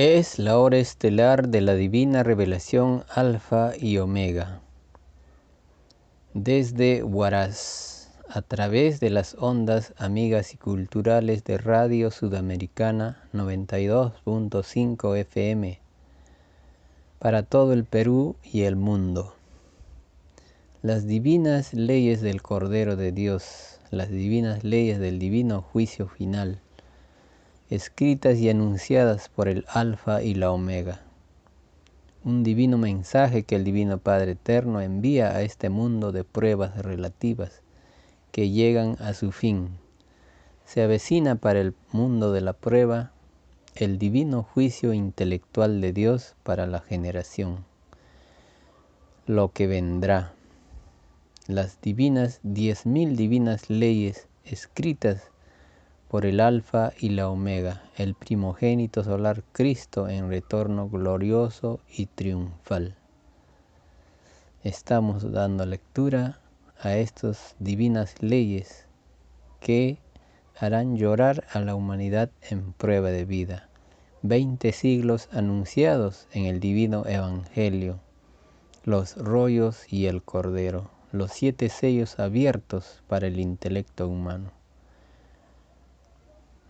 Es la hora estelar de la divina revelación Alfa y Omega. Desde Huaraz, a través de las ondas amigas y culturales de Radio Sudamericana 92.5 FM, para todo el Perú y el mundo. Las divinas leyes del Cordero de Dios, las divinas leyes del divino juicio final, escritas y anunciadas por el Alfa y la Omega. Un divino mensaje que el Divino Padre Eterno envía a este mundo de pruebas relativas que llegan a su fin. Se avecina para el mundo de la prueba el divino juicio intelectual de Dios para la generación. Lo que vendrá. Las divinas 10.000 divinas leyes escritas por el Alfa y la Omega, el primogénito solar Cristo en retorno glorioso y triunfal. Estamos dando lectura a estas divinas leyes que harán llorar a la humanidad en prueba de vida. 20 siglos anunciados en el divino Evangelio, los rollos y el Cordero, los 7 sellos abiertos para el intelecto humano.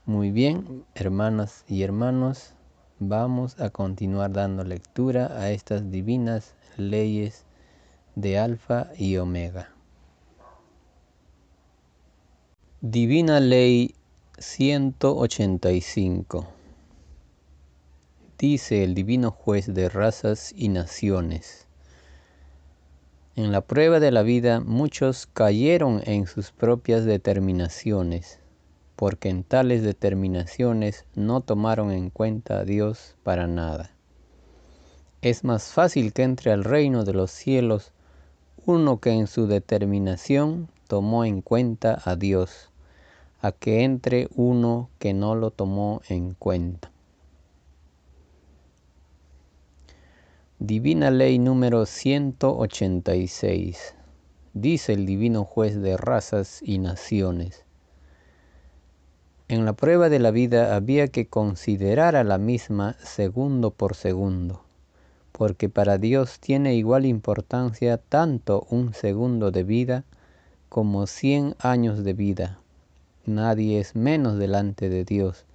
Muy bien, hermanas y hermanos, vamos a continuar dando lectura a estas divinas leyes de Alfa y Omega. Divina Ley 185. Dice el Divino Juez de razas y naciones: en la prueba de la vida muchos cayeron en sus propias determinaciones, porque en tales determinaciones no tomaron en cuenta a Dios para nada. Es más fácil que entre al reino de los cielos uno que en su determinación tomó en cuenta a Dios, a que entre uno que no lo tomó en cuenta. Divina Ley número 186. Dice el Divino Juez de razas y naciones: en la prueba de la vida había que considerar a la misma segundo por segundo, porque para Dios tiene igual importancia tanto un segundo de vida como 100 años de vida. Nadie es menos delante de Dios,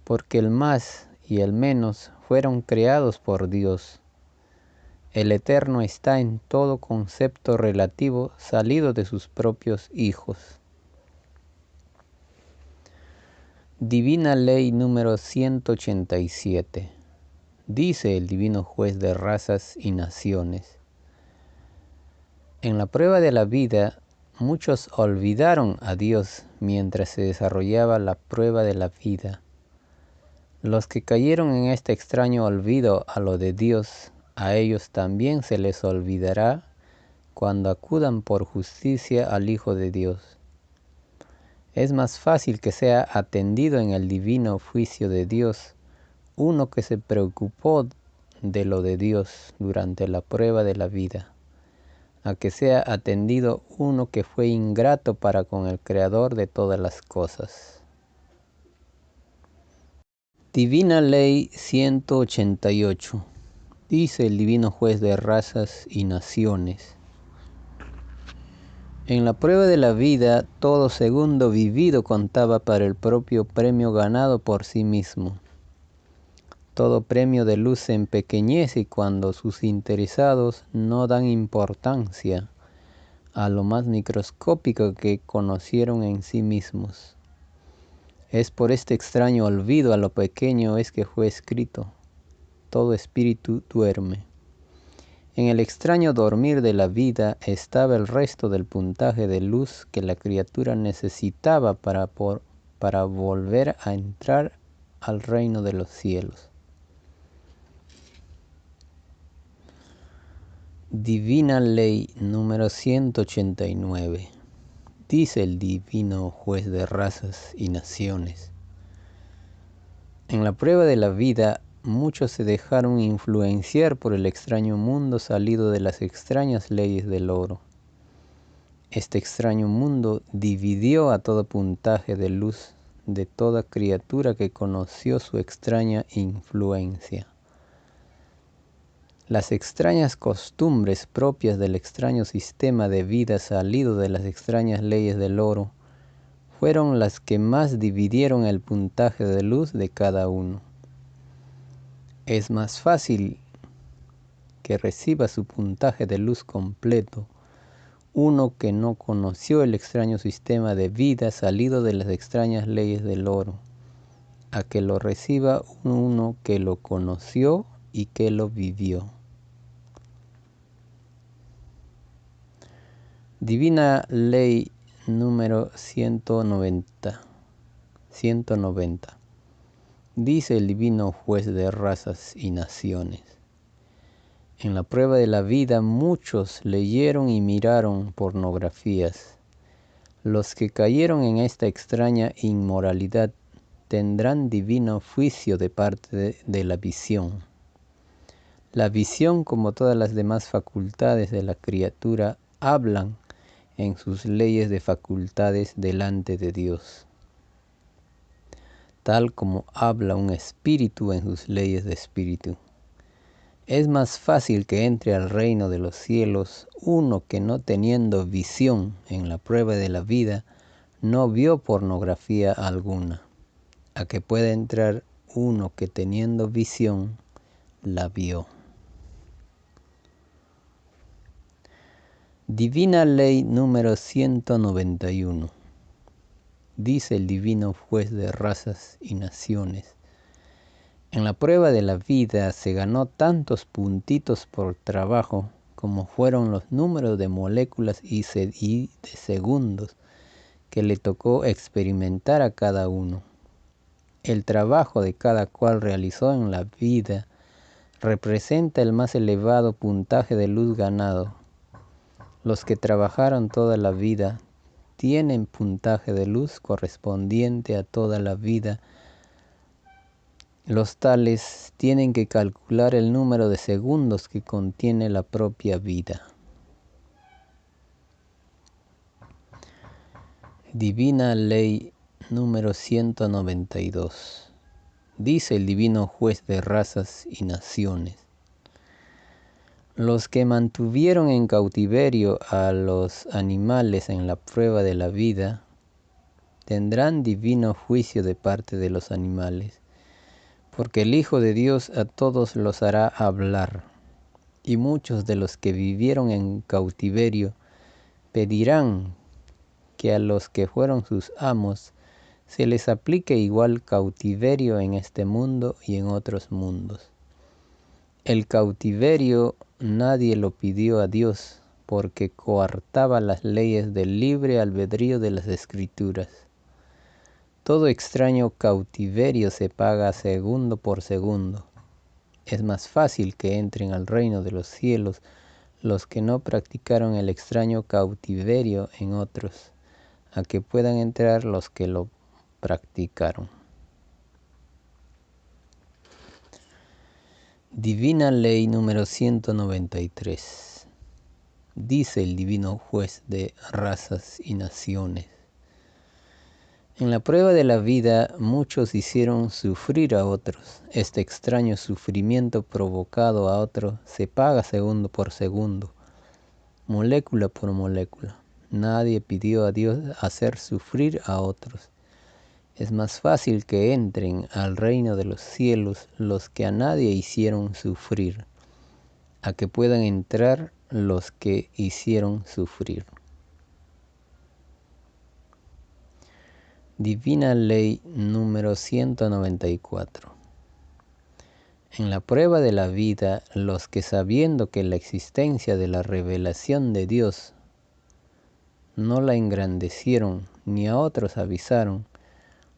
porque el más y el menos fueron creados por Dios. El Eterno está en todo concepto relativo salido de sus propios hijos. Divina Ley número 187. Dice el Divino Juez de razas y naciones: en la prueba de la vida muchos olvidaron a Dios mientras se desarrollaba la prueba de la vida. Los que cayeron en este extraño olvido a lo de Dios, a ellos también se les olvidará cuando acudan por justicia al Hijo de Dios. Es más fácil que sea atendido en el divino juicio de Dios uno que se preocupó de lo de Dios durante la prueba de la vida, a que sea atendido uno que fue ingrato para con el Creador de todas las cosas. Divina Ley 188. Dice el Divino Juez de razas y naciones: en la prueba de la vida, todo segundo vivido contaba para el propio premio ganado por sí mismo. Todo premio de luz se empequeñece cuando sus interesados no dan importancia a lo más microscópico que conocieron en sí mismos. Es por este extraño olvido a lo pequeño es que fue escrito: todo espíritu duerme. En el extraño dormir de la vida estaba el resto del puntaje de luz que la criatura necesitaba para volver a entrar al reino de los cielos. Divina Ley número 189. Dice el Divino Juez de razas y naciones: en la prueba de la vida muchos se dejaron influenciar por el extraño mundo salido de las extrañas leyes del oro. Este extraño mundo dividió a todo puntaje de luz de toda criatura que conoció su extraña influencia. Las extrañas costumbres propias del extraño sistema de vida salido de las extrañas leyes del oro fueron las que más dividieron el puntaje de luz de cada uno. Es más fácil que reciba su puntaje de luz completo uno que no conoció el extraño sistema de vida salido de las extrañas leyes del oro, a que lo reciba uno que lo conoció y que lo vivió. Divina Ley número 190. Dice el divino juez de razas y naciones: en la prueba de la vida muchos leyeron y miraron pornografías. Los que cayeron en esta extraña inmoralidad tendrán divino juicio de parte de la visión. La visión, como todas las demás facultades de la criatura, hablan en sus leyes de facultades delante de Dios, tal como habla un espíritu en sus leyes de espíritu. Es más fácil que entre al reino de los cielos uno que, no teniendo visión en la prueba de la vida, no vio pornografía alguna, a que pueda entrar uno que, teniendo visión, la vio. Divina Ley número 191. Dice el divino juez de razas y naciones: en la prueba de la vida se ganó tantos puntitos por trabajo como fueron los números de moléculas y de segundos que le tocó experimentar a cada uno. El trabajo de cada cual realizó en la vida representa el más elevado puntaje de luz ganado. Los que trabajaron toda la vida tienen puntaje de luz correspondiente a toda la vida. Los tales tienen que calcular el número de segundos que contiene la propia vida. Divina Ley número 192. Dice el divino juez de razas y naciones: los que mantuvieron en cautiverio a los animales en la prueba de la vida tendrán divino juicio de parte de los animales, porque el Hijo de Dios a todos los hará hablar, y muchos de los que vivieron en cautiverio pedirán que a los que fueron sus amos se les aplique igual cautiverio en este mundo y en otros mundos. El cautiverio nadie lo pidió a Dios, porque coartaba las leyes del libre albedrío de las Escrituras. Todo extraño cautiverio se paga segundo por segundo. Es más fácil que entren al reino de los cielos los que no practicaron el extraño cautiverio en otros, a que puedan entrar los que lo practicaron. Divina Ley número 193. Dice el divino juez de razas y naciones: en la prueba de la vida muchos hicieron sufrir a otros. Este extraño sufrimiento provocado a otros se paga segundo por segundo, molécula por molécula. Nadie pidió a Dios hacer sufrir a otros. Es más fácil que entren al reino de los cielos los que a nadie hicieron sufrir, a que puedan entrar los que hicieron sufrir. Divina Ley número 194. En la prueba de la vida, los que, sabiendo que la existencia de la revelación de Dios no la engrandecieron ni a otros avisaron,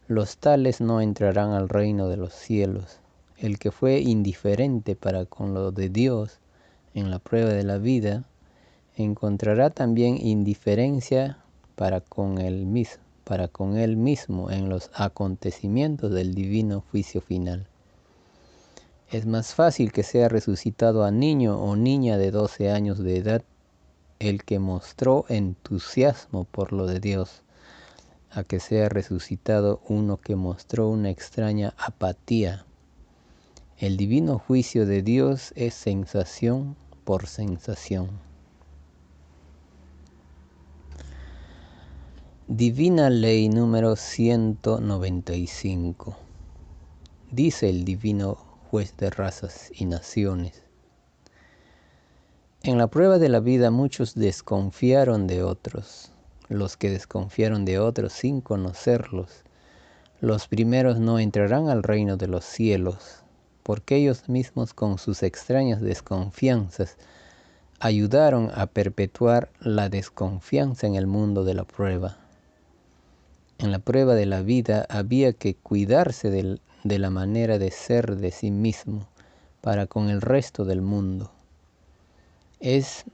los tales no entrarán al reino de los cielos. El que fue indiferente para con lo de Dios en la prueba de la vida, encontrará también indiferencia para con él mismo en los acontecimientos del divino juicio final. Es más fácil que sea resucitado a niño o niña de 12 años de edad el que mostró entusiasmo por lo de Dios, a que sea resucitado uno que mostró una extraña apatía. El divino juicio de Dios es sensación por sensación. Divina Ley número 195. Dice el divino juez de razas y naciones: en la prueba de la vida muchos desconfiaron de otros. Los que desconfiaron de otros sin conocerlos, los primeros no entrarán al reino de los cielos, porque ellos mismos con sus extrañas desconfianzas ayudaron a perpetuar la desconfianza en el mundo de la prueba. En la prueba de la vida había que cuidarse de la manera de ser de sí mismo para con el resto del mundo. Es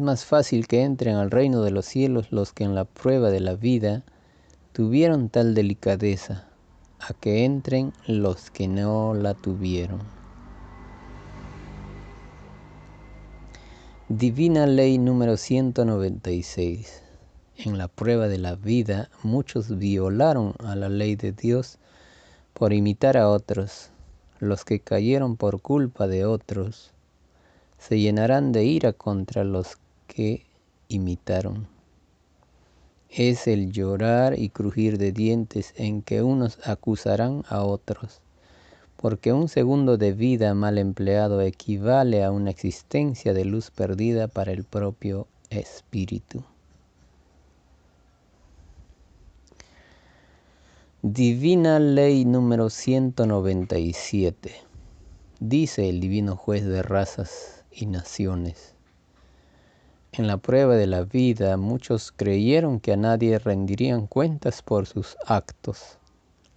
más fácil que entren al reino de los cielos los que en la prueba de la vida tuvieron tal delicadeza, a que entren los que no la tuvieron. Divina Ley número 196. En la prueba de la vida muchos violaron a la ley de Dios por imitar a otros. Los que cayeron por culpa de otros se llenarán de ira contra los que imitaron. Es el llorar y crujir de dientes en que unos acusarán a otros, porque un segundo de vida mal empleado equivale a una existencia de luz perdida para el propio espíritu. Divina Ley número 197. Dice el divino juez de razas y naciones: en la prueba de la vida muchos creyeron que a nadie rendirían cuentas por sus actos.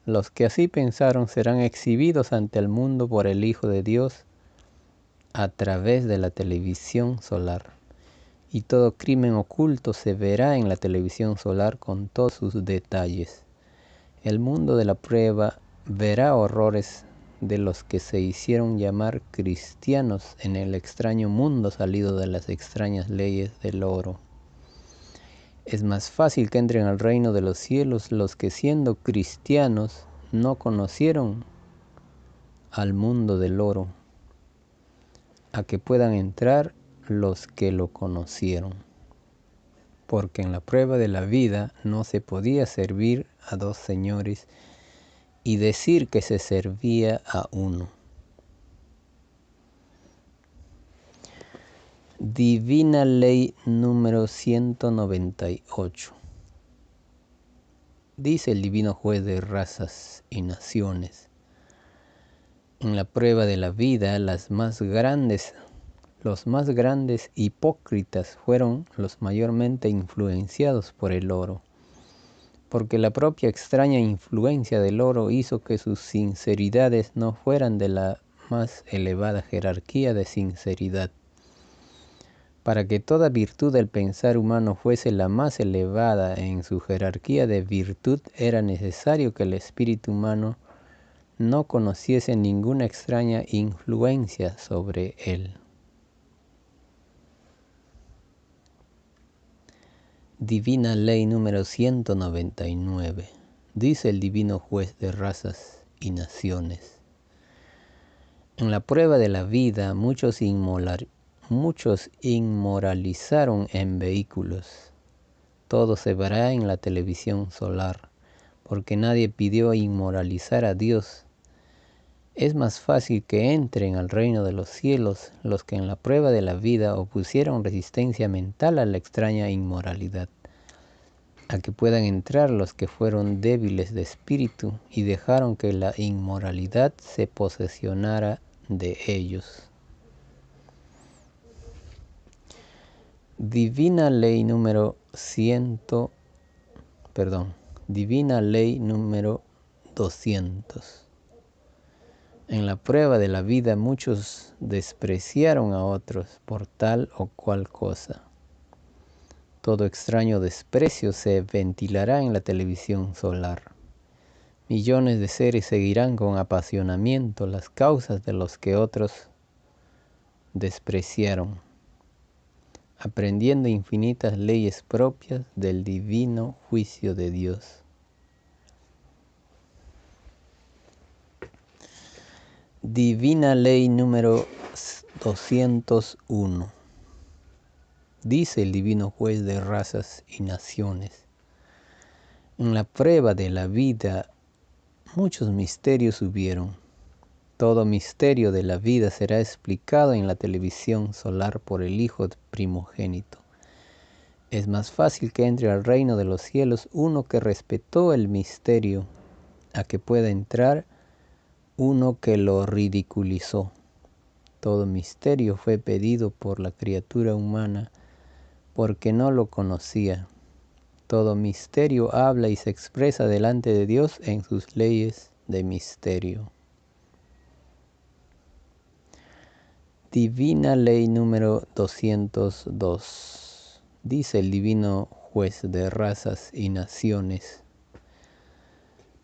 Los que así pensaron serán exhibidos ante el mundo por el Hijo de Dios a través de la televisión solar. Y todo crimen oculto se verá en la televisión solar con todos sus detalles. El mundo de la prueba verá horrores de los que se hicieron llamar cristianos en el extraño mundo salido de las extrañas leyes del oro. Es más fácil que entren al reino de los cielos los que siendo cristianos no conocieron al mundo del oro, a que puedan entrar los que lo conocieron. Porque en la prueba de la vida no se podía servir a dos señores y decir que se servía a uno. Divina Ley número 198. Dice el divino juez de razas y naciones: en la prueba de la vida los más grandes hipócritas fueron los mayormente influenciados por el oro, porque la propia extraña influencia del oro hizo que sus sinceridades no fueran de la más elevada jerarquía de sinceridad. Para que toda virtud del pensar humano fuese la más elevada en su jerarquía de virtud, era necesario que el espíritu humano no conociese ninguna extraña influencia sobre él. Divina Ley número 199. Dice el divino juez de razas y naciones: en la prueba de la vida muchos inmoralizaron en vehículos. Todo se verá en la televisión solar, porque nadie pidió inmoralizar a Dios. Es más fácil que entren al reino de los cielos los que en la prueba de la vida opusieron resistencia mental a la extraña inmoralidad, a que puedan entrar los que fueron débiles de espíritu y dejaron que la inmoralidad se posesionara de ellos. Divina Ley número 200. En la prueba de la vida muchos despreciaron a otros por tal o cual cosa. Todo extraño desprecio se ventilará en la televisión solar. Millones de seres seguirán con apasionamiento las causas de los que otros despreciaron. aprendiendo infinitas leyes propias del divino juicio de Dios. Divina ley número 201. Dice el divino juez de razas y naciones: en la prueba de la vida muchos misterios hubieron. Todo misterio de la vida será explicado en la televisión solar por el Hijo primogénito. Es más fácil que entre al reino de los cielos uno que respetó el misterio a que pueda entrar uno que lo ridiculizó. Todo misterio fue pedido por la criatura humana porque no lo conocía. Todo misterio habla y se expresa delante de Dios en sus leyes de misterio. Divina ley número 202. Dice el divino juez de razas y naciones: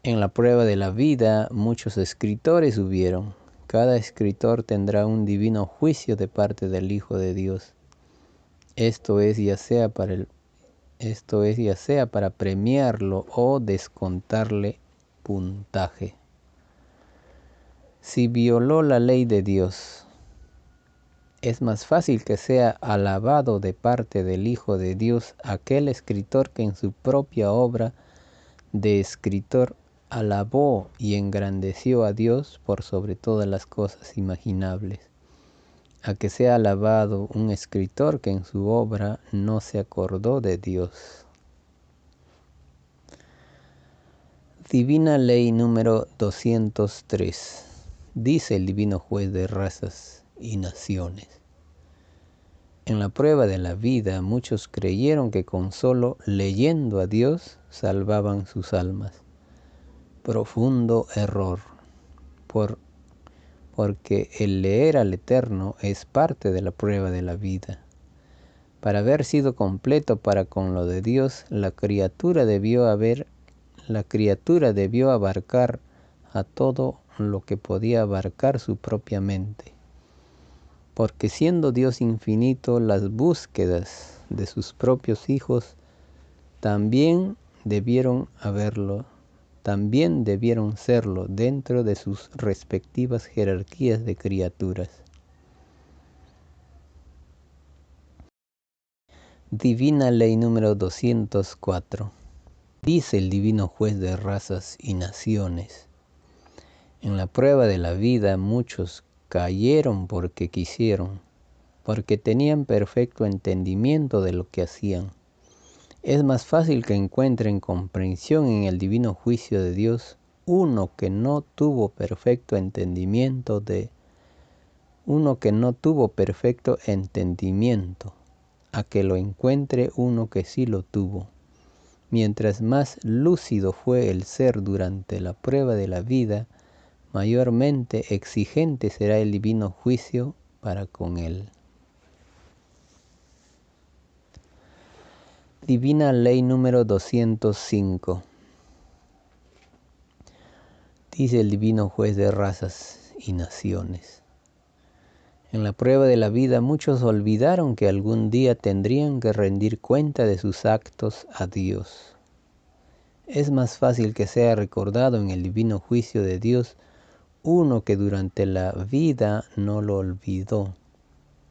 en la prueba de la vida muchos escritores hubieron. Cada escritor tendrá un divino juicio de parte del Hijo de Dios. Esto es ya sea para premiarlo o descontarle puntaje. Si violó la ley de Dios, es más fácil que sea alabado de parte del Hijo de Dios aquel escritor que en su propia obra de escritor alabó y engrandeció a Dios por sobre todas las cosas imaginables, a que sea alabado un escritor que en su obra no se acordó de Dios. Divina ley número 203. Dice el divino juez de razas y naciones: en la prueba de la vida muchos creyeron que con solo leyendo a Dios salvaban sus almas. Profundo error, porque el leer al Eterno es parte de la prueba de la vida. Para haber sido completo para con lo de Dios, la criatura debió abarcar a todo lo que podía abarcar su propia mente. Porque siendo Dios infinito, las búsquedas de sus propios hijos también debieron serlo dentro de sus respectivas jerarquías de criaturas. Divina ley número 204. Dice el divino juez de razas y naciones: en la prueba de la vida muchos cayeron porque quisieron, porque tenían perfecto entendimiento de lo que hacían. Es más fácil que encuentren comprensión en el divino juicio de Dios uno que no tuvo perfecto entendimiento a que lo encuentre uno que sí lo tuvo. Mientras más lúcido fue el ser durante la prueba de la vida, mayormente exigente será el divino juicio para con él. Divina ley número 205. Dice el divino juez de razas y naciones: en la prueba de la vida muchos olvidaron que algún día tendrían que rendir cuenta de sus actos a Dios. Es más fácil que sea recordado en el divino juicio de Dios uno que durante la vida no lo olvidó,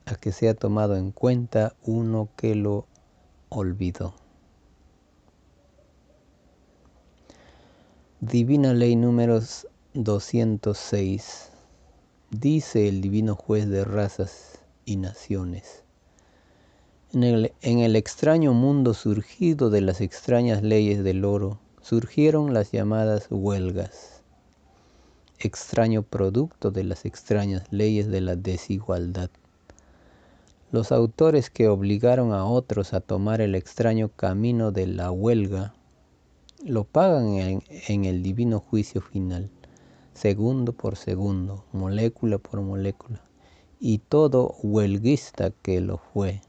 a que sea tomado en cuenta uno que lo olvidó. Divina ley número 206. Dice el divino juez de razas y naciones: en el extraño mundo surgido de las extrañas leyes del oro, surgieron las llamadas huelgas, extraño producto de las extrañas leyes de la desigualdad. Los autores que obligaron a otros a tomar el extraño camino de la huelga lo pagan en el divino juicio final, segundo por segundo, molécula por molécula, y todo huelguista que lo fue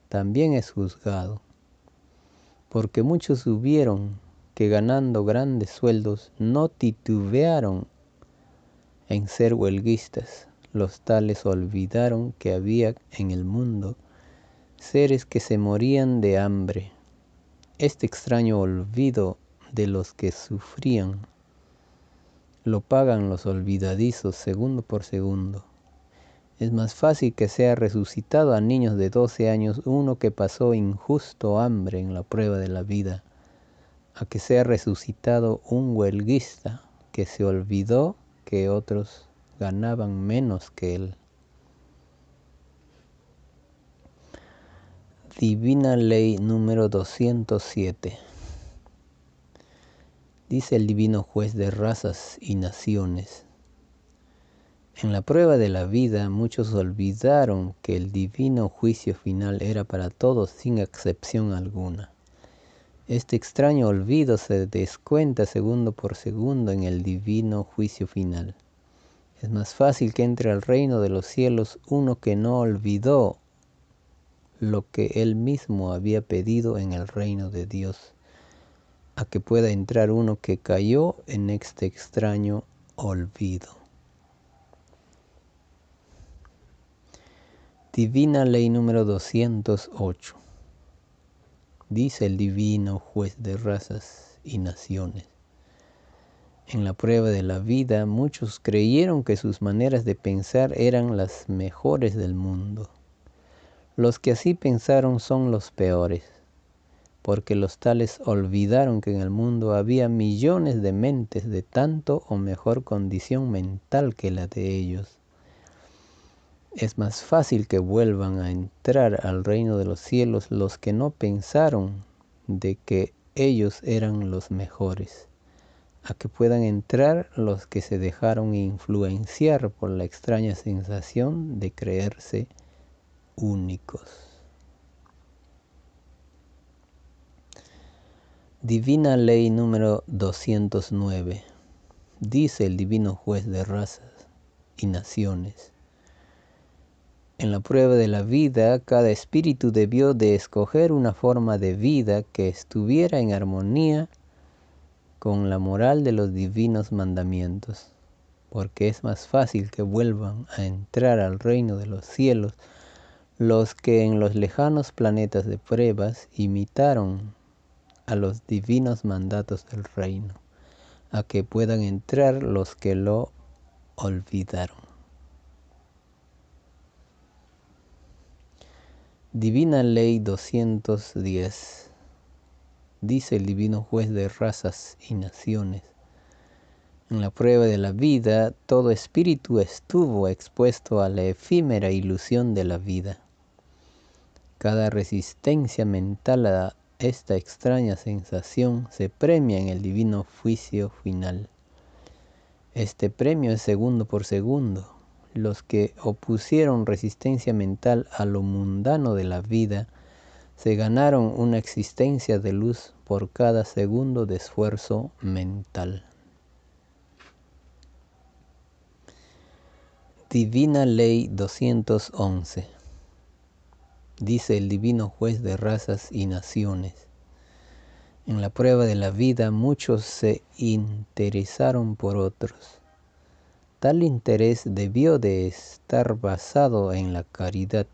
también es juzgado, porque muchos hubieron que ganando grandes sueldos no titubearon en ser huelguistas. Los tales olvidaron que había en el mundo seres que se morían de hambre. Este extraño olvido de los que sufrían lo pagan los olvidadizos segundo por segundo. Es más fácil que sea resucitado a niños de 12 años uno que pasó injusto hambre en la prueba de la vida, a que sea resucitado un huelguista que se olvidó que otros ganaban menos que él. Divina Ley número 207. Dice el divino juez de razas y naciones: en la prueba de la vida muchos olvidaron que el divino juicio final era para todos sin excepción alguna. Este extraño olvido se descuenta segundo por segundo en el divino juicio final. Es más fácil que entre al reino de los cielos uno que no olvidó lo que él mismo había pedido en el reino de Dios, a que pueda entrar uno que cayó en este extraño olvido. Divina Ley número 208. Dice el divino juez de razas y naciones: en la prueba de la vida muchos creyeron que sus maneras de pensar eran las mejores del mundo. Los que así pensaron son los peores, porque los tales olvidaron que en el mundo había millones de mentes de tanto o mejor condición mental que la de ellos. Es más fácil que vuelvan a entrar al reino de los cielos los que no pensaron de que ellos eran los mejores, a que puedan entrar los que se dejaron influenciar por la extraña sensación de creerse únicos. Divina Ley número 209. Dice el divino juez de razas y naciones: en la prueba de la vida, cada espíritu debió de escoger una forma de vida que estuviera en armonía con la moral de los divinos mandamientos, porque es más fácil que vuelvan a entrar al reino de los cielos los que en los lejanos planetas de pruebas imitaron a los divinos mandatos del reino, a que puedan entrar los que lo olvidaron. Divina Ley 210. Dice el divino juez de razas y naciones: en la prueba de la vida, todo espíritu estuvo expuesto a la efímera ilusión de la vida. Cada resistencia mental a esta extraña sensación se premia en el divino juicio final. Este premio es segundo por segundo. Los que opusieron resistencia mental a lo mundano de la vida se ganaron una existencia de luz por cada segundo de esfuerzo mental. Divina Ley 211. Dice el divino juez de razas y naciones: en la prueba de la vida muchos se interesaron por otros. Tal interés debió de estar basado en la caridad.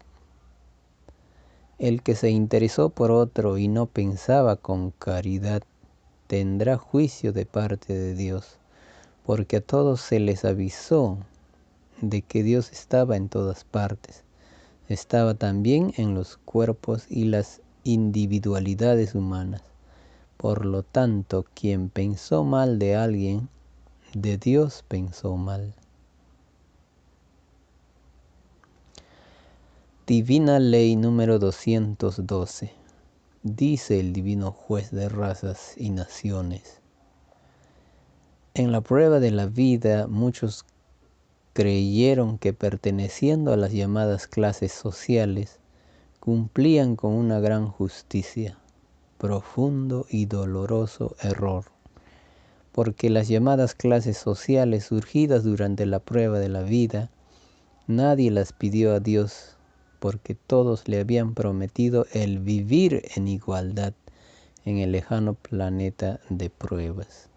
El que se interesó por otro y no pensaba con caridad tendrá juicio de parte de Dios, porque a todos se les avisó de que Dios estaba en todas partes. Estaba también en los cuerpos y las individualidades humanas. Por lo tanto, quien pensó mal de alguien, de Dios pensó mal. Divina Ley número 212. Dice el divino juez de razas y naciones: en la prueba de la vida muchos creyeron que perteneciendo a las llamadas clases sociales cumplían con una gran justicia. Profundo y doloroso error, porque las llamadas clases sociales surgidas durante la prueba de la vida, nadie las pidió a Dios, porque todos le habían prometido el vivir en igualdad en el lejano planeta de pruebas.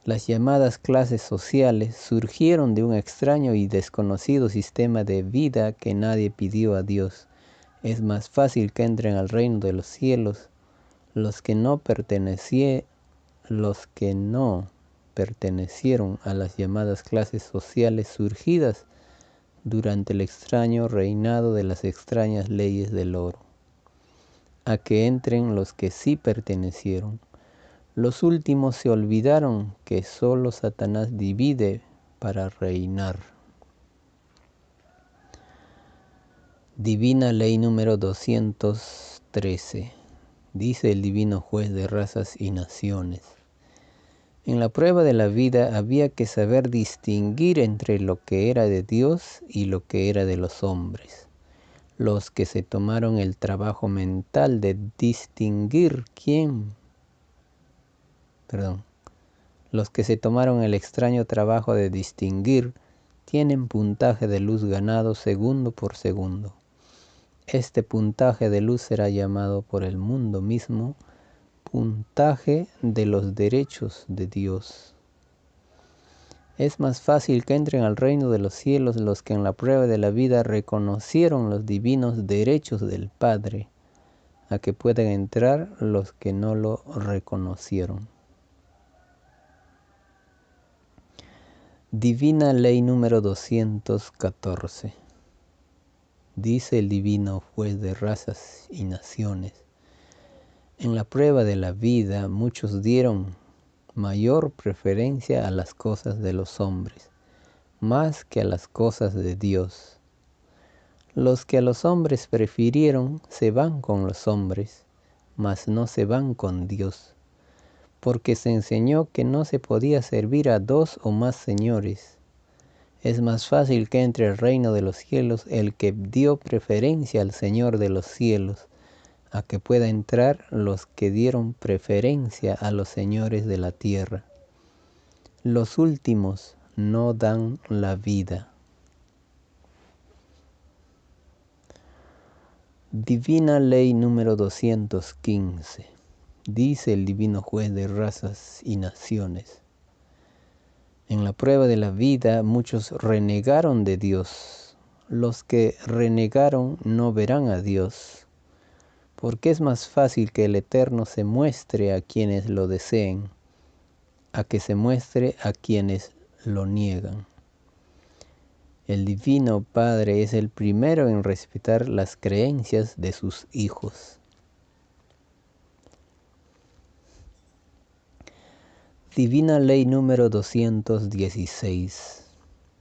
Las llamadas clases sociales surgieron de un extraño y desconocido sistema de vida que nadie pidió a Dios. Es más fácil que entren al reino de los cielos los que no pertenecieron a las llamadas clases sociales surgidas durante el extraño reinado de las extrañas leyes del oro, a que entren los que sí pertenecieron. Los últimos se olvidaron que solo Satanás divide para reinar. Divina Ley número 213. Dice el divino juez de razas y naciones: en la prueba de la vida había que saber distinguir entre lo que era de Dios y lo que era de los hombres. Los que se tomaron el trabajo mental de distinguir los que se tomaron el extraño trabajo de distinguir tienen puntaje de luz ganado segundo por segundo. Este puntaje de luz será llamado por el mundo mismo puntaje de los derechos de Dios. Es más fácil que entren al reino de los cielos los que en la prueba de la vida reconocieron los divinos derechos del Padre, a que puedan entrar los que no lo reconocieron. Divina Ley número 214. Dice el divino juez de razas y naciones: en la prueba de la vida muchos dieron mayor preferencia a las cosas de los hombres, más que a las cosas de Dios. Los que a los hombres prefirieron se van con los hombres, mas no se van con Dios, porque se enseñó que no se podía servir a dos o más señores. Es más fácil que entre el reino de los cielos el que dio preferencia al Señor de los cielos, a que pueda entrar los que dieron preferencia a los señores de la tierra. Los últimos no dan la vida. Divina Ley número 215. Dice el divino juez de razas y naciones: en la prueba de la vida muchos renegaron de Dios. Los que renegaron no verán a Dios, porque es más fácil que el Eterno se muestre a quienes lo deseen, a que se muestre a quienes lo niegan. El Divino Padre es el primero en respetar las creencias de sus hijos. Divina Ley número 216.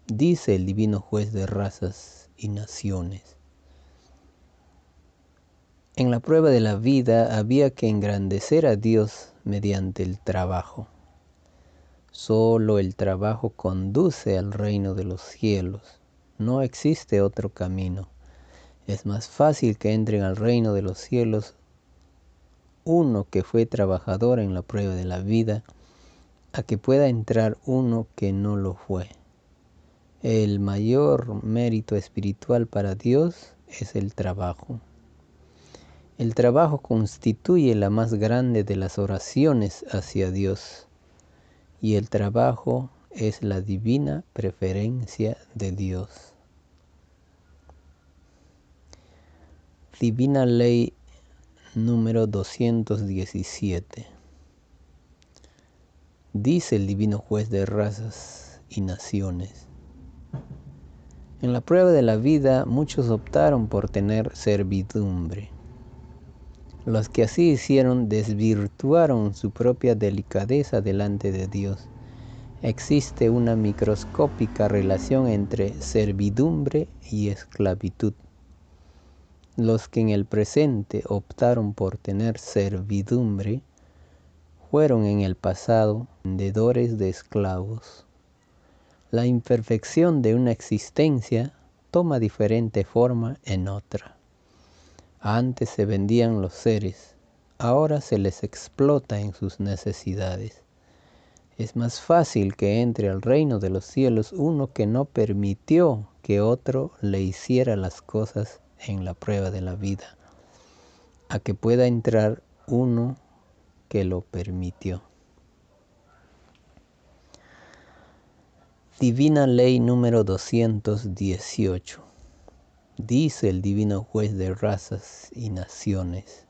Dice el divino juez de razas y naciones: en la prueba de la vida había que engrandecer a Dios mediante el trabajo. Solo el trabajo conduce al reino de los cielos. No existe otro camino. Es más fácil que entren al reino de los cielos uno que fue trabajador en la prueba de la vida, a que pueda entrar uno que no lo fue. El mayor mérito espiritual para Dios es el trabajo. El trabajo constituye la más grande de las oraciones hacia Dios, y el trabajo es la divina preferencia de Dios. Divina Ley número 217. Dice el divino juez de razas y naciones: en la prueba de la vida muchos optaron por tener servidumbre. Los que así hicieron desvirtuaron su propia delicadeza delante de Dios. Existe una microscópica relación entre servidumbre y esclavitud. Los que en el presente optaron por tener servidumbre fueron en el pasado vendedores de esclavos. La imperfección de una existencia toma diferente forma en otra. Antes se vendían los seres, ahora se les explota en sus necesidades. Es más fácil que entre al reino de los cielos uno que no permitió que otro le hiciera las cosas en la prueba de la vida, a que pueda entrar uno que lo permitió. Divina Ley número 218. Dice el Divino Juez de razas y naciones: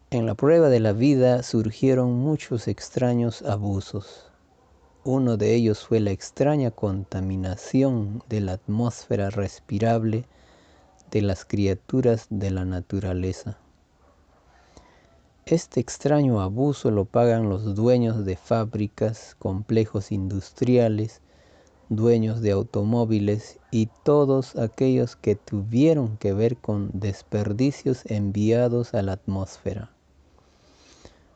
en la prueba de la vida surgieron muchos extraños abusos. Uno de ellos fue la extraña contaminación de la atmósfera respirable de las criaturas de la naturaleza. Este extraño abuso lo pagan los dueños de fábricas, complejos industriales, dueños de automóviles y todos aquellos que tuvieron que ver con desperdicios enviados a la atmósfera.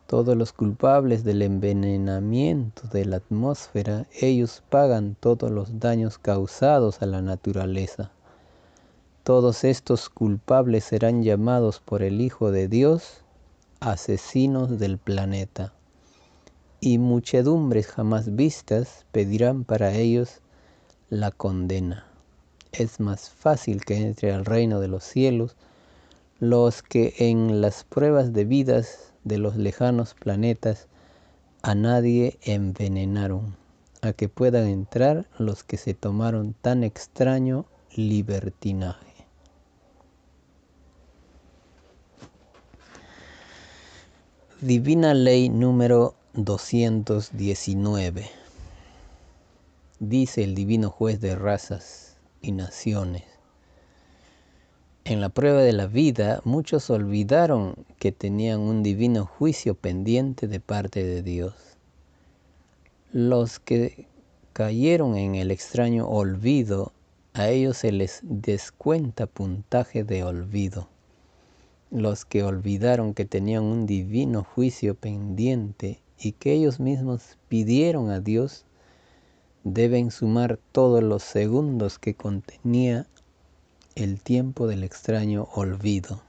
Todos los culpables del envenenamiento de la atmósfera, ellos pagan todos los daños causados a la naturaleza. Todos estos culpables serán llamados por el Hijo de Dios asesinos del planeta, y muchedumbres jamás vistas pedirán para ellos la condena. Es más fácil que entre al reino de los cielos los que en las pruebas de vidas de los lejanos planetas a nadie envenenaron, a que puedan entrar los que se tomaron tan extraño libertinaje. Divina Ley número 219. Dice el Divino Juez de razas y naciones: en la prueba de la vida muchos olvidaron que tenían un divino juicio pendiente de parte de Dios. Los que cayeron en el extraño olvido, a ellos se les descuenta puntaje de olvido. Los que olvidaron que tenían un divino juicio pendiente y que ellos mismos pidieron a Dios, deben sumar todos los segundos que contenía el tiempo del extraño olvido.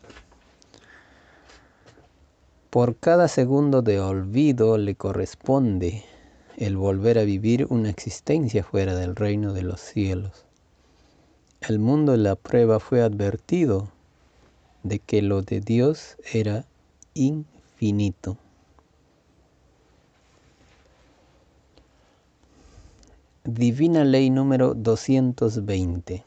Por cada segundo de olvido le corresponde el volver a vivir una existencia fuera del reino de los cielos. El mundo de la prueba fue advertido de que lo de Dios era infinito. Divina Ley número 220.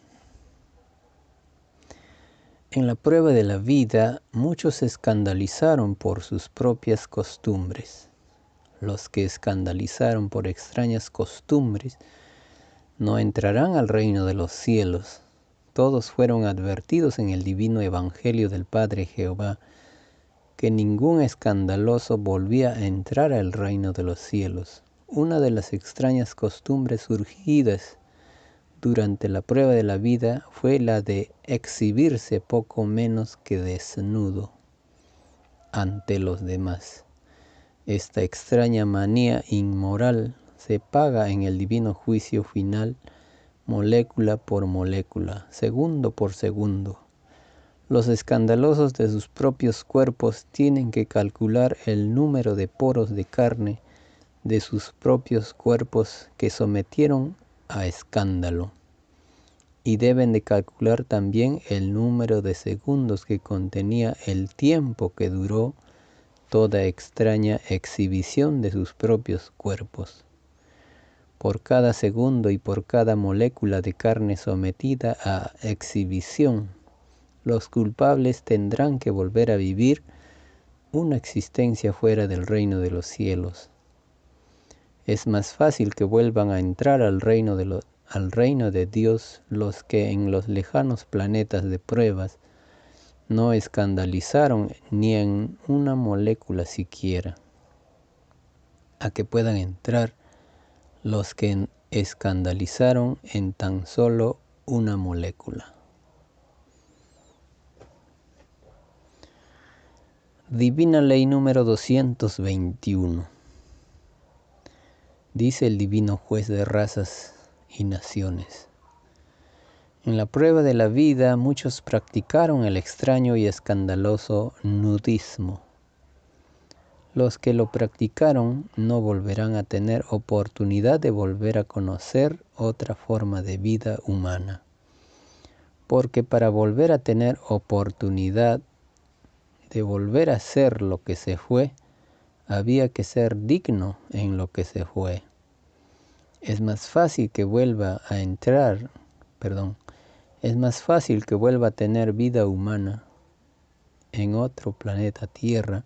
En la prueba de la vida, muchos se escandalizaron por sus propias costumbres. Los que escandalizaron por extrañas costumbres no entrarán al reino de los cielos. Todos fueron advertidos en el divino Evangelio del Padre Jehová que ningún escandaloso volvía a entrar al reino de los cielos. Una de las extrañas costumbres surgidas durante la prueba de la vida fue la de exhibirse poco menos que desnudo ante los demás. Esta extraña manía inmoral se paga en el divino juicio final, molécula por molécula, segundo por segundo. Los escandalosos de sus propios cuerpos tienen que calcular el número de poros de carne de sus propios cuerpos que sometieron a escándalo, y deben de calcular también el número de segundos que contenía el tiempo que duró toda extraña exhibición de sus propios cuerpos. Por cada segundo y por cada molécula de carne sometida a exhibición, los culpables tendrán que volver a vivir una existencia fuera del reino de los cielos. Es más fácil que vuelvan a entrar al reino de Dios los que en los lejanos planetas de pruebas no escandalizaron ni en una molécula siquiera, a que puedan entrar los que escandalizaron en tan solo una molécula. Divina Ley número 221. Dice el Divino Juez de razas y naciones: en la prueba de la vida muchos practicaron el extraño y escandaloso nudismo. Los que lo practicaron no volverán a tener oportunidad de volver a conocer otra forma de vida humana, porque para volver a tener oportunidad de volver a ser lo que se fue, había que ser digno en lo que se fue. Es más fácil que vuelva a entrar, es más fácil que vuelva a tener vida humana en otro planeta Tierra,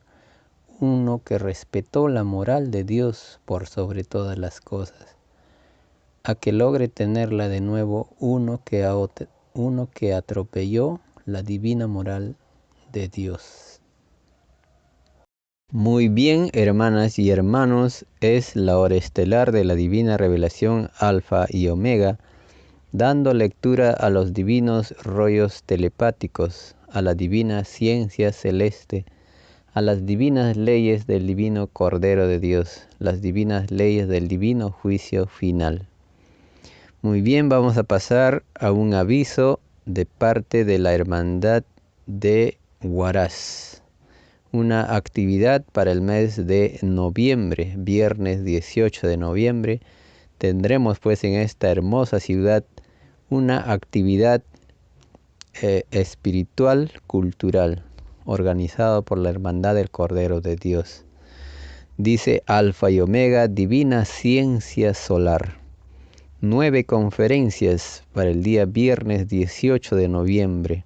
uno que respetó la moral de Dios por sobre todas las cosas, a que logre tenerla de nuevo uno que atropelló la divina moral de Dios. Muy bien, hermanas y hermanos, es la hora estelar de la divina revelación Alfa y Omega, dando lectura a los divinos rollos telepáticos, a la divina ciencia celeste, a las divinas leyes del divino Cordero de Dios, las divinas leyes del divino juicio final. Muy bien, vamos a pasar a un aviso de parte de la Hermandad de Huaraz. Una actividad para el mes de noviembre, viernes 18 de noviembre, tendremos pues en esta hermosa ciudad una actividad espiritual cultural organizado por la Hermandad del Cordero de Dios. Dice Alfa y Omega, Divina Ciencia Solar. 9 conferencias para el día viernes 18 de noviembre.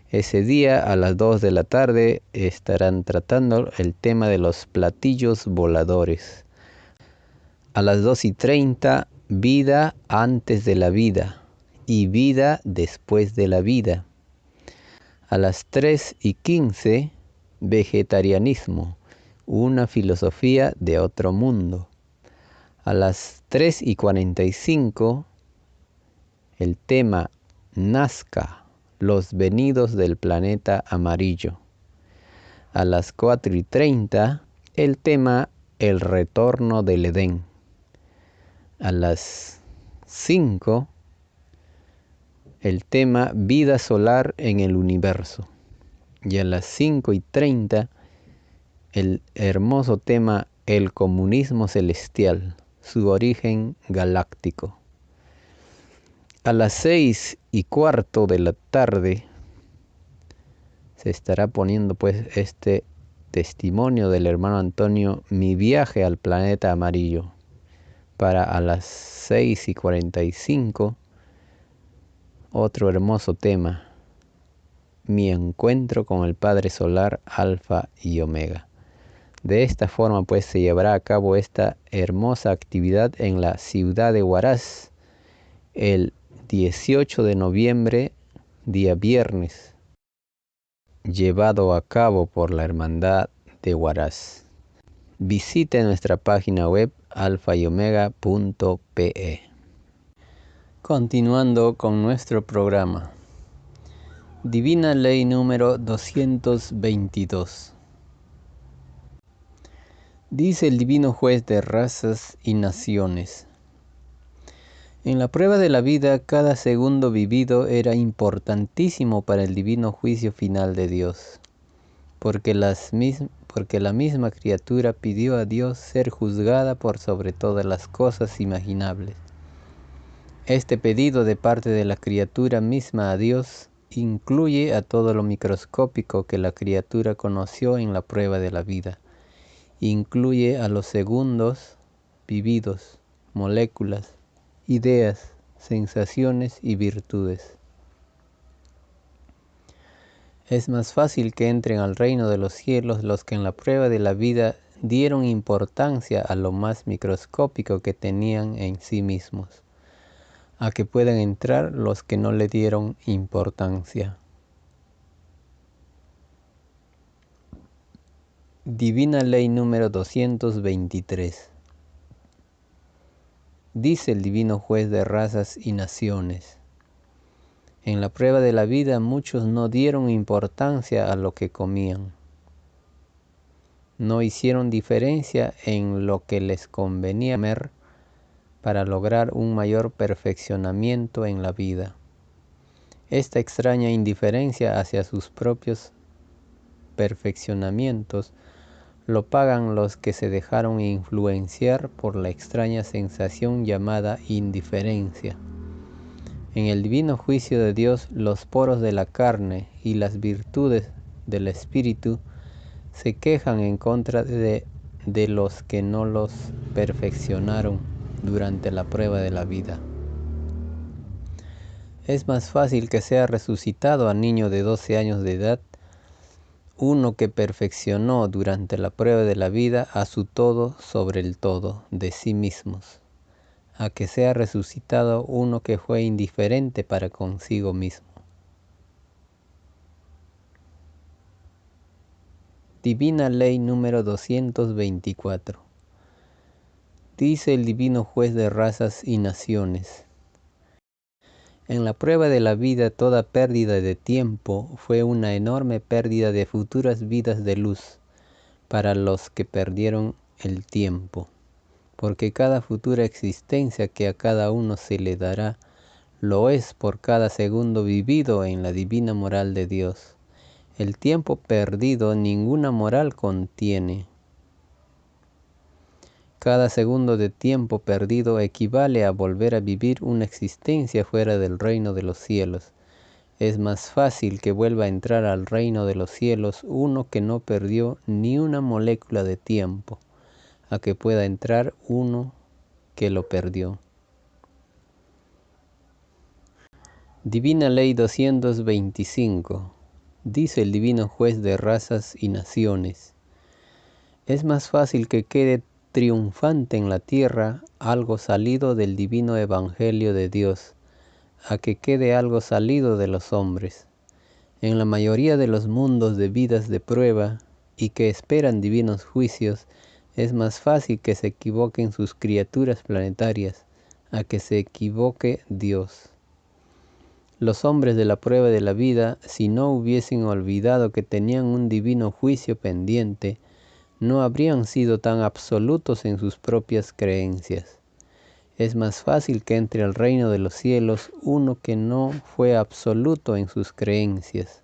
Ese día a las 2 de la tarde estarán tratando el tema de los platillos voladores. A las 2:30, vida antes de la vida y vida después de la vida. A las 3:15, vegetarianismo, una filosofía de otro mundo. A las 3:45, el tema Nazca, los venidos del planeta amarillo. A las 4:30, el tema el retorno del Edén. A las 5, el tema vida solar en el universo. Y a las 5:30, el hermoso tema el comunismo celestial, su origen galáctico. A las 6:15 de la tarde se estará poniendo pues este testimonio del hermano Antonio, mi viaje al planeta amarillo. Para a las 6:45, otro hermoso tema, mi encuentro con el Padre Solar, Alfa y Omega. De esta forma pues se llevará a cabo esta hermosa actividad en la ciudad de Huaraz el 18 de noviembre, día viernes, llevado a cabo por la Hermandad de Huaraz. Visite nuestra página web alfayomega.pe. Continuando con nuestro programa. Divina Ley número 222. Dice el Divino Juez de razas y naciones. En la prueba de la vida, cada segundo vivido era importantísimo para el divino juicio final de Dios, porque la misma criatura pidió a Dios ser juzgada por sobre todas las cosas imaginables. Este pedido de parte de la criatura misma a Dios incluye a todo lo microscópico que la criatura conoció en la prueba de la vida. Incluye a los segundos vividos, moléculas, ideas, sensaciones y virtudes. Es más fácil que entren al reino de los cielos los que en la prueba de la vida dieron importancia a lo más microscópico que tenían en sí mismos, a que puedan entrar los que no le dieron importancia. Divina Ley número 223. Dice el Divino Juez de razas y naciones. En la prueba de la vida muchos no dieron importancia a lo que comían. No hicieron diferencia en lo que les convenía comer para lograr un mayor perfeccionamiento en la vida. Esta extraña indiferencia hacia sus propios perfeccionamientos lo pagan los que se dejaron influenciar por la extraña sensación llamada indiferencia. En el divino juicio de Dios, los poros de la carne y las virtudes del espíritu se quejan en contra de los que no los perfeccionaron durante la prueba de la vida. Es más fácil que sea resucitado a niño de 12 años de edad, uno que perfeccionó durante la prueba de la vida a su todo sobre el todo de sí mismos, a que sea resucitado uno que fue indiferente para consigo mismo. Divina Ley número 224. Dice el divino juez de razas y naciones: en la prueba de la vida toda pérdida de tiempo fue una enorme pérdida de futuras vidas de luz para los que perdieron el tiempo, porque cada futura existencia que a cada uno se le dará lo es por cada segundo vivido en la divina moral de Dios. El tiempo perdido ninguna moral contiene. Cada segundo de tiempo perdido equivale a volver a vivir una existencia fuera del reino de los cielos. Es más fácil que vuelva a entrar al reino de los cielos uno que no perdió ni una molécula de tiempo, a que pueda entrar uno que lo perdió. Divina Ley 225. Dice el divino juez de razas y naciones: es más fácil que quede triunfante en la tierra algo salido del divino evangelio de Dios, a que quede algo salido de los hombres. En la mayoría de los mundos de vidas de prueba y que esperan divinos juicios, es más fácil que se equivoquen sus criaturas planetarias, a que se equivoque Dios. Los hombres de la prueba de la vida, si no hubiesen olvidado que tenían un divino juicio pendiente, no habrían sido tan absolutos en sus propias creencias. Es más fácil que entre al reino de los cielos uno que no fue absoluto en sus creencias,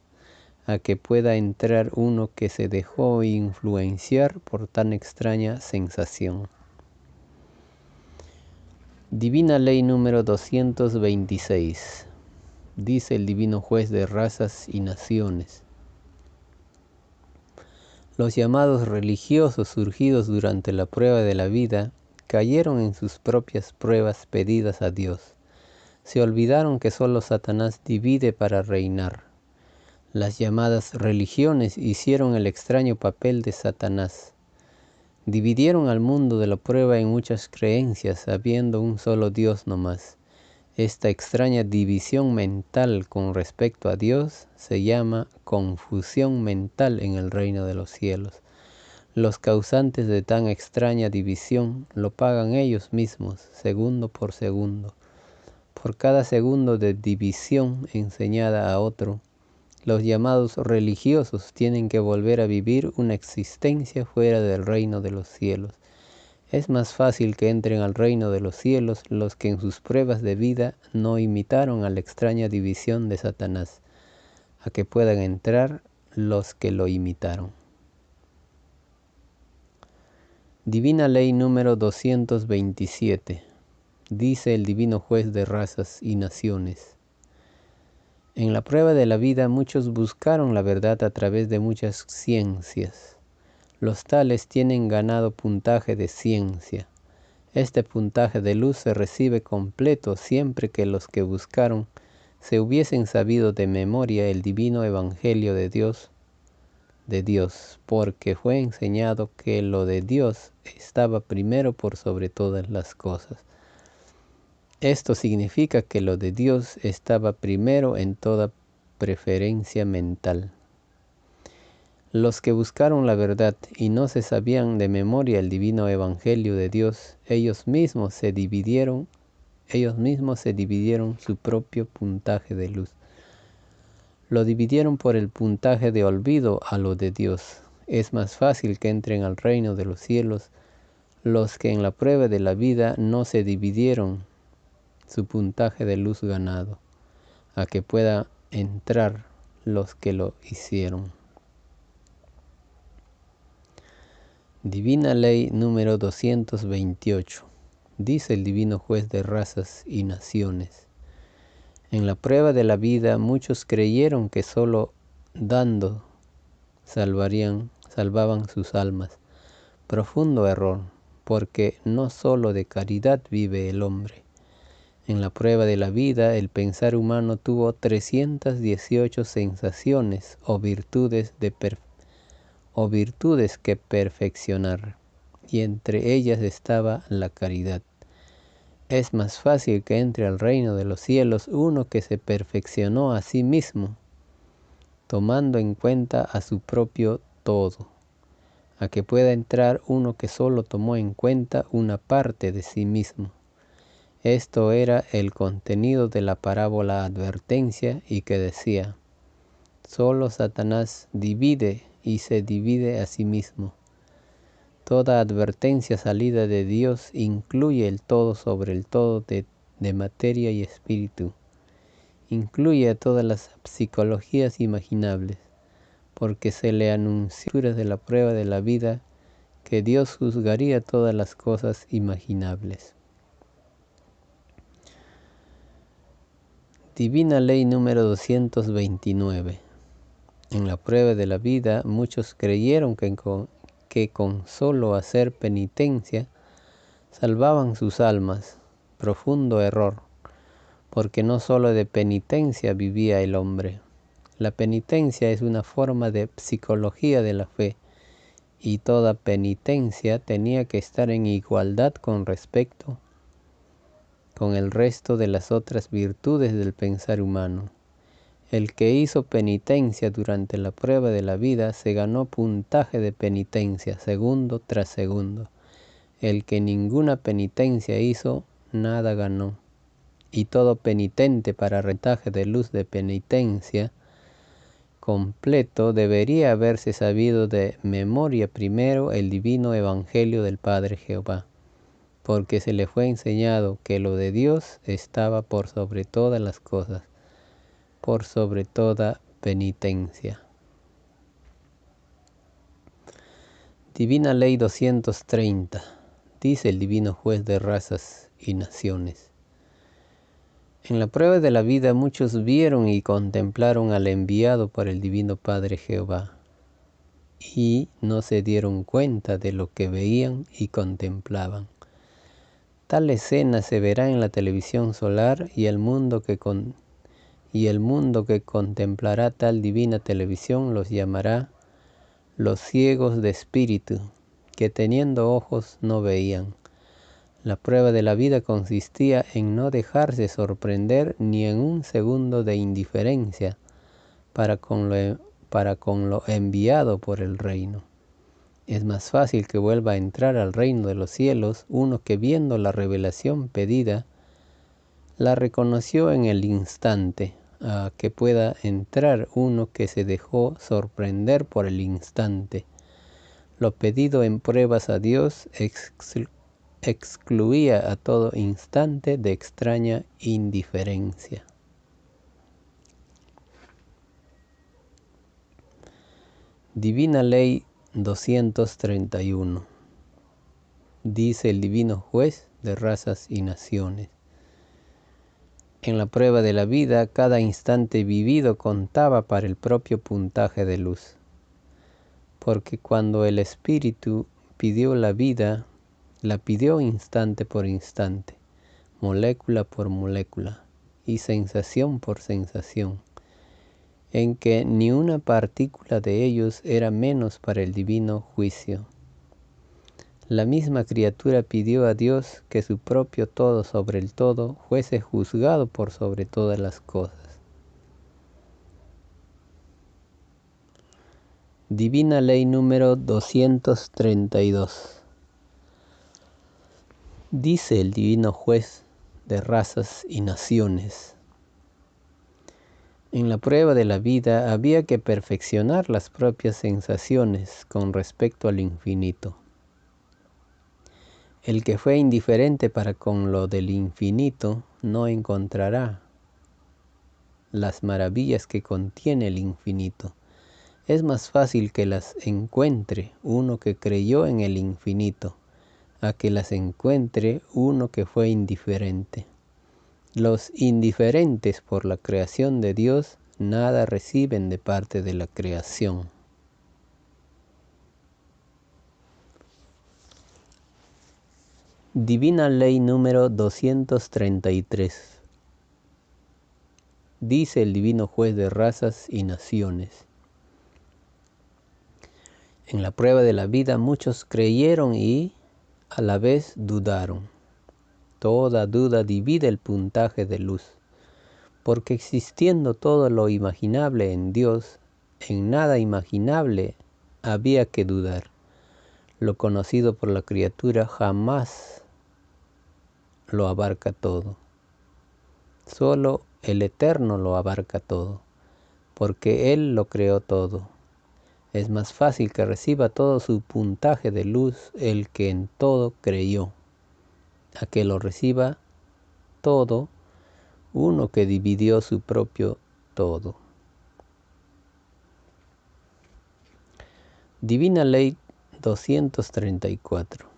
a que pueda entrar uno que se dejó influenciar por tan extraña sensación. Divina Ley número 226. Dice el divino juez de razas y naciones: los llamados religiosos surgidos durante la prueba de la vida cayeron en sus propias pruebas pedidas a Dios. Se olvidaron que solo Satanás divide para reinar. Las llamadas religiones hicieron el extraño papel de Satanás. Dividieron al mundo de la prueba en muchas creencias, habiendo un solo Dios nomás. Esta extraña división mental con respecto a Dios se llama confusión mental en el reino de los cielos. Los causantes de tan extraña división lo pagan ellos mismos, segundo por segundo. Por cada segundo de división enseñada a otro, los llamados religiosos tienen que volver a vivir una existencia fuera del reino de los cielos. Es más fácil que entren al reino de los cielos los que en sus pruebas de vida no imitaron a la extraña división de Satanás, a que puedan entrar los que lo imitaron. Divina Ley número 227. Dice el divino juez de razas y naciones: en la prueba de la vida muchos buscaron la verdad a través de muchas ciencias. Los tales tienen ganado puntaje de ciencia. Este puntaje de luz se recibe completo siempre que los que buscaron se hubiesen sabido de memoria el divino evangelio de Dios, porque fue enseñado que lo de Dios estaba primero por sobre todas las cosas. Esto significa que lo de Dios estaba primero en toda preferencia mental. Los que buscaron la verdad y no se sabían de memoria el divino evangelio de Dios, ellos mismos se dividieron su propio puntaje de luz. Lo dividieron por el puntaje de olvido a lo de Dios. Es más fácil que entren al reino de los cielos los que en la prueba de la vida no se dividieron su puntaje de luz ganado, a que pueda entrar los que lo hicieron. Divina Ley número 228. Dice el divino juez de razas y naciones: en la prueba de la vida muchos creyeron que solo dando salvaban sus almas. Profundo error. porque no solo de caridad vive el hombre. En la prueba de la vida, el pensar humano tuvo 318 sensaciones o virtudes que perfeccionar, y entre ellas estaba la caridad. Es más fácil que entre al reino de los cielos uno que se perfeccionó a sí mismo, tomando en cuenta a su propio todo, a que pueda entrar uno que solo tomó en cuenta una parte de sí mismo. Esto era el contenido de la parábola advertencia y que decía: solo Satanás divide y se divide a sí mismo. Toda advertencia salida de Dios incluye el todo sobre el todo de materia y espíritu. Incluye a todas las psicologías imaginables, porque se le anunció de la prueba de la vida que Dios juzgaría todas las cosas imaginables. Divina Ley número 229. En la prueba de la vida, muchos creyeron que con solo hacer penitencia salvaban sus almas. Profundo error, porque no solo de penitencia vivía el hombre. La penitencia es una forma de psicología de la fe, y toda penitencia tenía que estar en igualdad con respecto con el resto de las otras virtudes del pensar humano. El que hizo penitencia durante la prueba de la vida se ganó puntaje de penitencia segundo tras segundo. El que ninguna penitencia hizo, nada ganó. Y todo penitente para retaje de luz de penitencia completo debería haberse sabido de memoria primero el divino evangelio del Padre Jehová, porque se le fue enseñado que lo de Dios estaba por sobre todas las cosas, por sobre toda penitencia. Divina Ley 230. Dice el divino juez de razas y naciones: en la prueba de la vida muchos vieron y contemplaron al enviado por el divino Padre Jehová, y no se dieron cuenta de lo que veían y contemplaban. Tal escena se verá en la televisión solar, y el mundo que contemplará tal divina televisión los llamará los ciegos de espíritu, que teniendo ojos no veían. La prueba de la vida consistía en no dejarse sorprender ni en un segundo de indiferencia para con lo enviado por el reino. Es más fácil que vuelva a entrar al reino de los cielos uno que, viendo la revelación pedida, la reconoció en el instante, a que pueda entrar uno que se dejó sorprender por el instante. Lo pedido en pruebas a Dios excluía a todo instante de extraña indiferencia. Divina Ley 231. Dice el divino juez de razas y naciones: en la prueba de la vida, cada instante vivido contaba para el propio puntaje de luz, porque cuando el espíritu pidió la vida, la pidió instante por instante, molécula por molécula y sensación por sensación, en que ni una partícula de ellos era menos para el divino juicio. La misma criatura pidió a Dios que su propio todo sobre el todo fuese juzgado por sobre todas las cosas. Divina Ley número 232. Dice el divino juez de razas y naciones: en la prueba de la vida había que perfeccionar las propias sensaciones con respecto al infinito. El que fue indiferente para con lo del infinito no encontrará las maravillas que contiene el infinito. Es más fácil que las encuentre uno que creyó en el infinito, a que las encuentre uno que fue indiferente. Los indiferentes por la creación de Dios nada reciben de parte de la creación. Divina Ley número 233. Dice el Divino Juez de razas y naciones. En la prueba de la vida muchos creyeron y a la vez dudaron. Toda duda divide el puntaje de luz, porque existiendo todo lo imaginable en Dios, en nada imaginable había que dudar. Lo conocido por la criatura jamás lo abarca todo. Solo el Eterno lo abarca todo, porque Él lo creó todo. Es más fácil que reciba todo su puntaje de luz el que en todo creyó, a que lo reciba todo uno que dividió su propio todo. Divina Ley 234.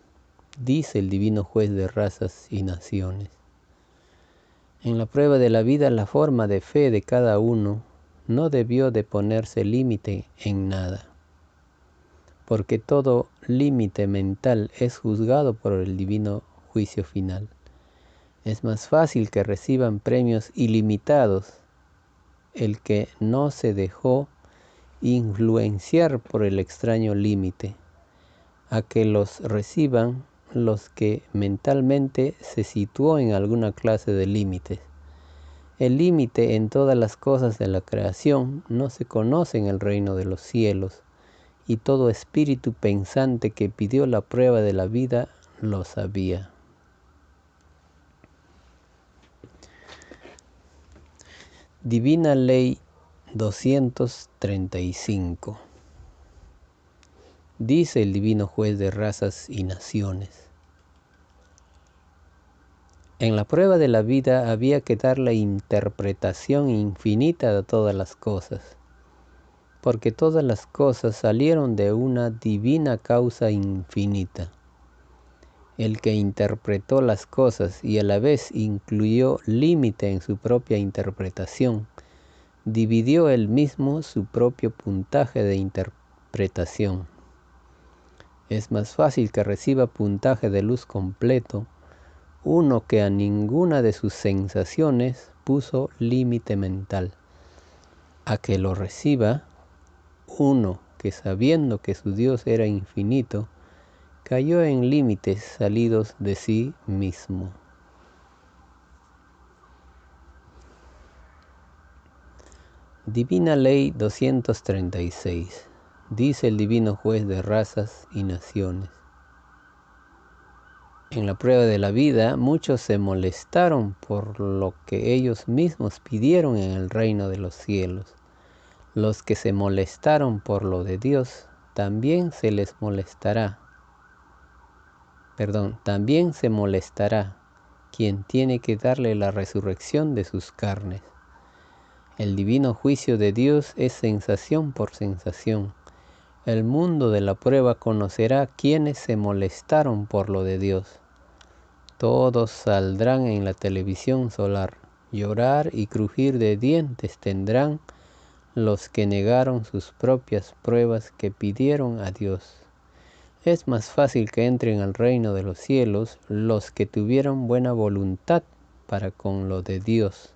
Dice el Divino Juez de razas y naciones. En la prueba de la vida la forma de fe de cada uno no debió de ponerse límite en nada, porque todo límite mental es juzgado por el divino juicio final. Es más fácil que reciban premios ilimitados el que no se dejó influenciar por el extraño límite, a que los reciban los que mentalmente se situó en alguna clase de límites. El límite en todas las cosas de la creación no se conoce en el reino de los cielos, y todo espíritu pensante que pidió la prueba de la vida lo sabía. Divina Ley 235. Dice el Divino Juez de razas y naciones. En la prueba de la vida había que dar la interpretación infinita de todas las cosas, porque todas las cosas salieron de una divina causa infinita. El que interpretó las cosas y a la vez incluyó límite en su propia interpretación, dividió él mismo su propio puntaje de interpretación. Es más fácil que reciba puntaje de luz completo uno que a ninguna de sus sensaciones puso límite mental, a que lo reciba uno que sabiendo que su Dios era infinito, cayó en límites salidos de sí mismo. Divina Ley 236. Dice el Divino Juez de razas y naciones. En la prueba de la vida, muchos se molestaron por lo que ellos mismos pidieron en el reino de los cielos. Los que se molestaron por lo de Dios, también se les molestará. También se molestará quien tiene que darle la resurrección de sus carnes. El divino juicio de Dios es sensación por sensación. El mundo de la prueba conocerá quienes se molestaron por lo de Dios. Todos saldrán en la televisión solar. Llorar y crujir de dientes tendrán los que negaron sus propias pruebas que pidieron a Dios. Es más fácil que entren al reino de los cielos los que tuvieron buena voluntad para con lo de Dios,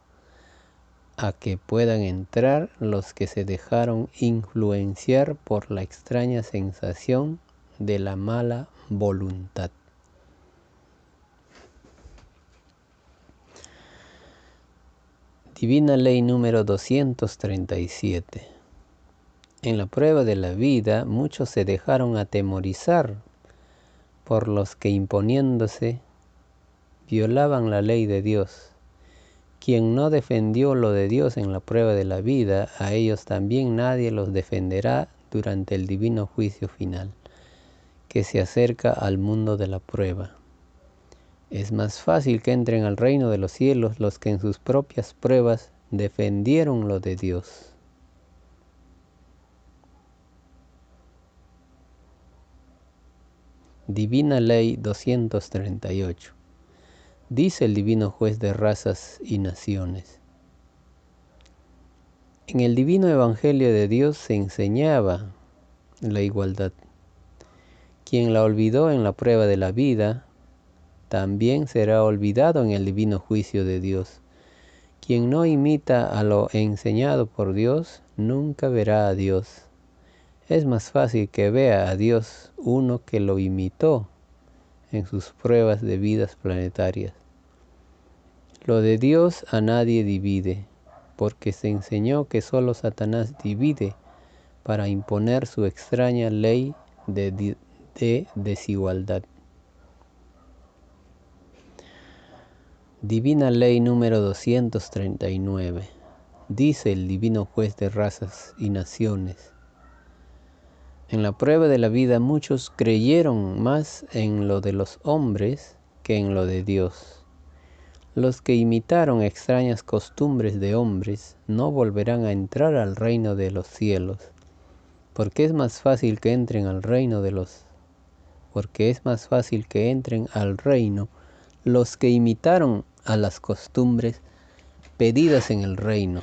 a que puedan entrar los que se dejaron influenciar por la extraña sensación de la mala voluntad. Divina Ley número 237. En la prueba de la vida, muchos se dejaron atemorizar por los que imponiéndose violaban la ley de Dios. Quien no defendió lo de Dios en la prueba de la vida, a ellos también nadie los defenderá durante el divino juicio final, que se acerca al mundo de la prueba. Es más fácil que entren al reino de los cielos los que en sus propias pruebas defendieron lo de Dios. Divina Ley 238. Dice el Divino Juez de razas y naciones. En el Divino Evangelio de Dios se enseñaba la igualdad. Quien la olvidó en la prueba de la vida, también será olvidado en el divino juicio de Dios. Quien no imita a lo enseñado por Dios, nunca verá a Dios. Es más fácil que vea a Dios uno que lo imitó en sus pruebas de vidas planetarias. Lo de Dios a nadie divide, porque se enseñó que solo Satanás divide para imponer su extraña ley de desigualdad. Divina Ley número 239. Dice el divino juez de razas y naciones: en la prueba de la vida muchos creyeron más en lo de los hombres que en lo de Dios. Los que imitaron extrañas costumbres de hombres no volverán a entrar al reino de los cielos, porque es más fácil que entren al reino los que imitaron a las costumbres pedidas en el reino.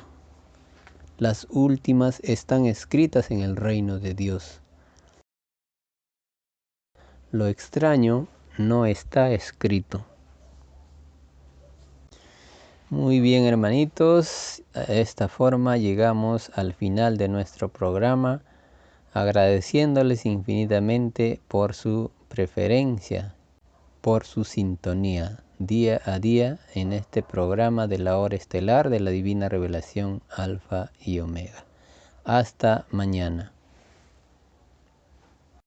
Las últimas están escritas en el reino de Dios. Lo extraño no está escrito. Muy bien, hermanitos, de esta forma llegamos al final de nuestro programa, agradeciéndoles infinitamente por su preferencia, por su sintonía día a día en este programa de la hora estelar de la Divina Revelación Alfa y Omega. Hasta mañana.